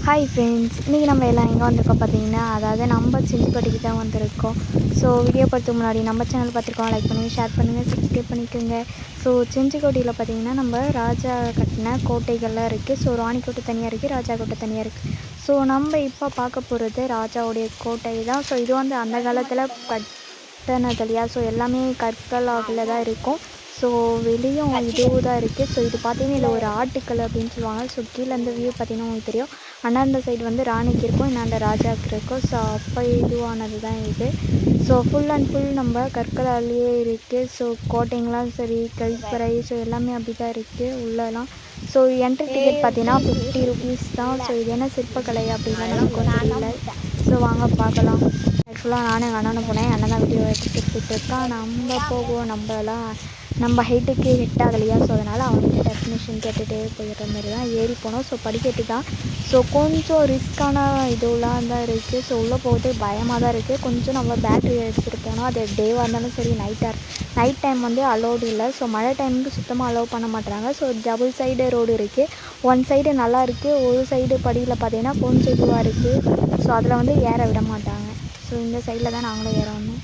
Hi friends, இன்றைக்கி நம்ம எல்லாம் எங்கே வந்திருக்கோம் பார்த்தீங்கன்னா, அதாவது நம்ம செஞ்சிக்கோட்டைக்கு தான் வந்திருக்கோம். ஸோ வீடியோ பார்த்து முன்னாடி நம்ம சேனல் பார்த்துருக்கோம், லைக் பண்ணுங்கள், ஷேர் பண்ணுங்கள், சப்ஸ்கிரைப் பண்ணிக்கோங்க. ஸோ செஞ்சிக்கோட்டையில் பார்த்தீங்கன்னா நம்ம ராஜா கட்டின கோட்டைகள்லாம் இருக்குது. ஸோ ராணிக்கோட்டை தனியாக இருக்குது, ராஜா கோட்டை தனியாக இருக்குது. ஸோ நம்ம இப்போ பார்க்க போகிறது ராஜாவுடைய கோட்டை தான். ஸோ இது வந்து அந்த காலத்தில் கட்டினது இல்லையா. ஸோ எல்லாமே கற்களால் தான் இருக்கும். ஸோ வெளியும் இதுவும் தான் இருக்குது. ஸோ இது பார்த்தீங்கன்னா இதில் ஒரு ஆட்டுக்கல் அப்படின்னு சொல்லுவாங்க. ஸோ கீழே இந்த வியூ பார்த்தீங்கன்னா உங்களுக்கு தெரியும். அண்ணாந்த சைடு வந்து ராணிக்கு இருக்கும், இன்னாண்ட ராஜாவுக்கு இருக்கும். ஸோ அப்போ இதுவானது தான் இது. ஸோ ஃபுல் அண்ட் ஃபுல் நம்ம கற்களாலேயே இருக்குது. ஸோ கோட்டைங்களாம் சரி, கழிப்பறை, ஸோ எல்லாமே அப்படி தான் இருக்குது உள்ளலாம். ஸோ என்ட்ரி டிக்கெட் பார்த்தீங்கன்னா 50 ருபீஸ் தான். ஸோ இது என்ன சிற்பக்கலை அப்படின்னா நமக்கு தெரியல. ஸோ வாங்க பார்க்கலாம். ஆக்சுவலாக நானும் எங்கள் அண்ணனும் போனேன். அண்ணன் தான் வீடியோ எடுத்துகிட்டு இருக்கான். நம்ம போவோம், நம்ம ஹைட்டுக்கு ஹிட் ஆகலையா. ஸோ அதனால் அவங்ககிட்ட டெஃபினேஷன் கேட்டுகிட்டே போயிடுற மாதிரி தான் ஏறி போனோம். ஸோ படிக்கட்டு தான். ஸோ கொஞ்சம் ரிஸ்க்கான இதுலாம் தான் இருக்குது. ஸோ உள்ளே போகிறது பயமாக தான் இருக்குது. கொஞ்சம் நம்ம பேட்ரி எடுத்துகிட்டு போனோம். அது டேவாக இருந்தாலும் சரி, நைட் டைம் வந்து அலோடு இல்லை. ஸோ மழை டைமுக்கு சுத்தமாக அலோவ் பண்ண மாட்டாங்க. ஸோ டபுள் சைடு ரோடு இருக்குது. ஒன் சைடு நல்லா இருக்குது, ஒரு சைடு படியில் பார்த்தீங்கன்னா கொஞ்சம் இதுவாக இருக்குது. ஸோ அதில் வந்து ஏற விட மாட்டாங்க. ஸோ இந்த சைடில் தான் நாங்களும் ஏற வந்தோம்.